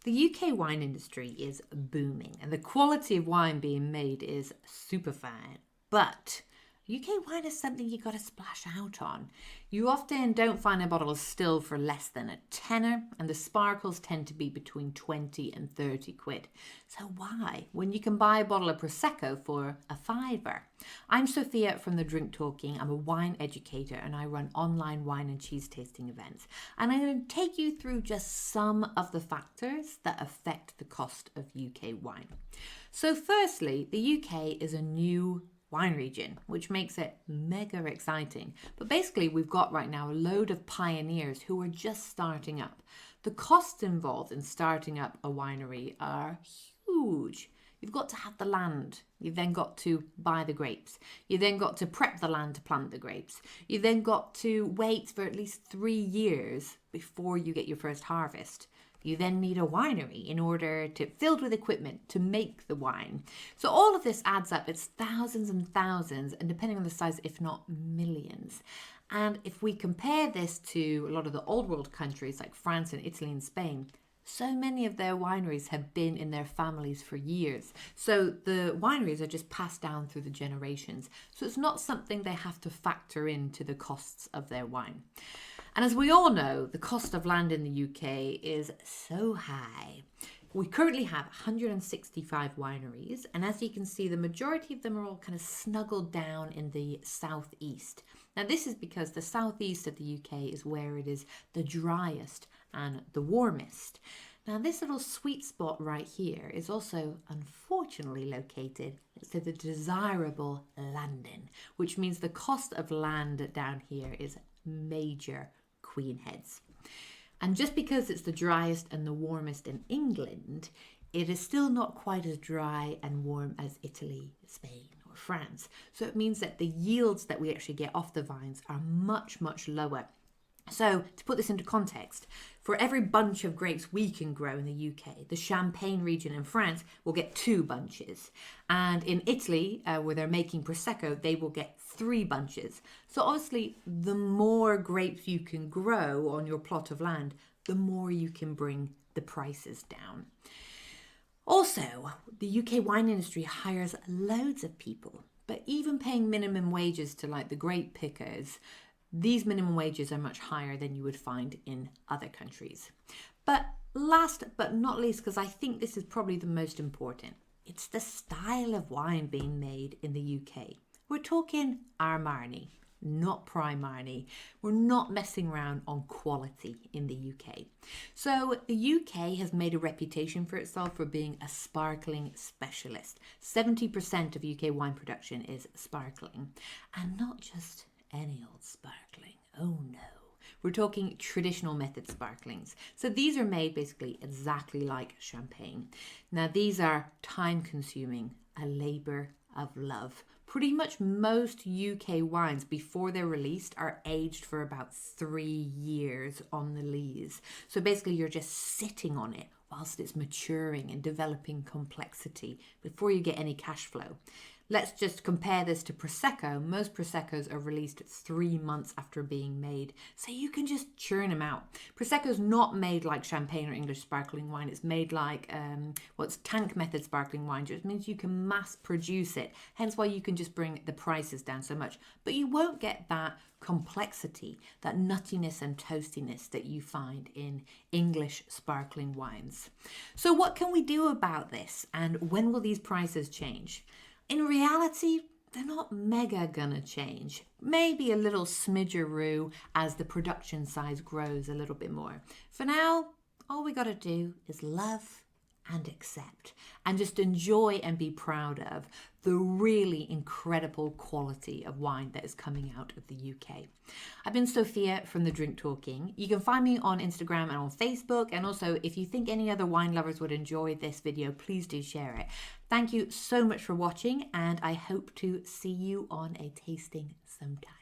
The UK wine industry is booming and the quality of wine being made is super fine. But UK wine is something you got to splash out on. You often don't find a bottle of still for less than a tenner, and the sparkles tend to be between 20 and 30 quid. So why, when you can buy a bottle of Prosecco for a fiver? I'm Sophia from the Drink Talking. I'm a wine educator and I run online wine and cheese tasting events. And I'm going to take you through just some of the factors that affect the cost of UK wine. So firstly, the UK is a new wine region, which makes it mega exciting. But basically, we've got right now a load of pioneers who are just starting up. The costs involved in starting up a winery are huge. You've got to have the land. You've then got to buy the grapes. You then got to prep the land to plant the grapes. You then got to wait for at least 3 years before you get your first harvest. You then need a winery in order to filled with equipment to make the wine. So all of this adds up. It's thousands and thousands, and depending on the size, if not millions. And if we compare this to a lot of the old world countries like France and Italy and Spain, so many of their wineries have been in their families for years. So the wineries are just passed down through the generations. So it's not something they have to factor into the costs of their wine. And as we all know, the cost of land in the UK is so high. We currently have 165 wineries, and as you can see, the majority of them are all kind of snuggled down in the southeast. Now, this is because the southeast of the UK is where it is the driest and the warmest. Now, this little sweet spot right here is also unfortunately located next to the desirable London, which means the cost of land down here is major queen heads. And just because it's the driest and the warmest in England, it is still not quite as dry and warm as Italy, Spain, or France. So it means that the yields that we actually get off the vines are much, much lower. So to put this into context, for every bunch of grapes we can grow in the UK, the Champagne region in France will get 2 bunches. And in Italy, where they're making Prosecco, they will get 3 bunches. So obviously, the more grapes you can grow on your plot of land, the more you can bring the prices down. Also, the UK wine industry hires loads of people, but even paying minimum wages to like the grape pickers, these minimum wages are much higher than you would find in other countries. But last but not least, because I think this is probably the most important, it's the style of wine being made in the UK. We're talking Armani, not Primarni. We're not messing around on quality in the UK. So the UK has made a reputation for itself for being a sparkling specialist. 70% of UK wine production is sparkling, and not just any old sparkling. Oh no. We're talking traditional method sparklings. So these are made basically exactly like champagne. Now these are time consuming, a labour of love. Pretty much most UK wines before they're released are aged for about 3 years on the lees. So basically you're just sitting on it whilst it's maturing and developing complexity before you get any cash flow. Let's just compare this to Prosecco. Most Proseccos are released 3 months after being made, so you can just churn them out. Prosecco's not made like champagne or English sparkling wine. It's made like what's tank method sparkling wine, which means you can mass produce it, hence why you can just bring the prices down so much. But you won't get that complexity, that nuttiness and toastiness that you find in English sparkling wines. So what can we do about this, and when will these prices change? In reality, they're not mega gonna change. Maybe a little smidgeroo as the production size grows a little bit more. For now, all we gotta do is love and accept and just enjoy and be proud of the really incredible quality of wine that is coming out of the UK. I've been Sophia from the Drink Talking. You can find me on Instagram and on Facebook, and also if you think any other wine lovers would enjoy this video, please do share it. Thank you so much for watching, and I hope to see you on a tasting sometime.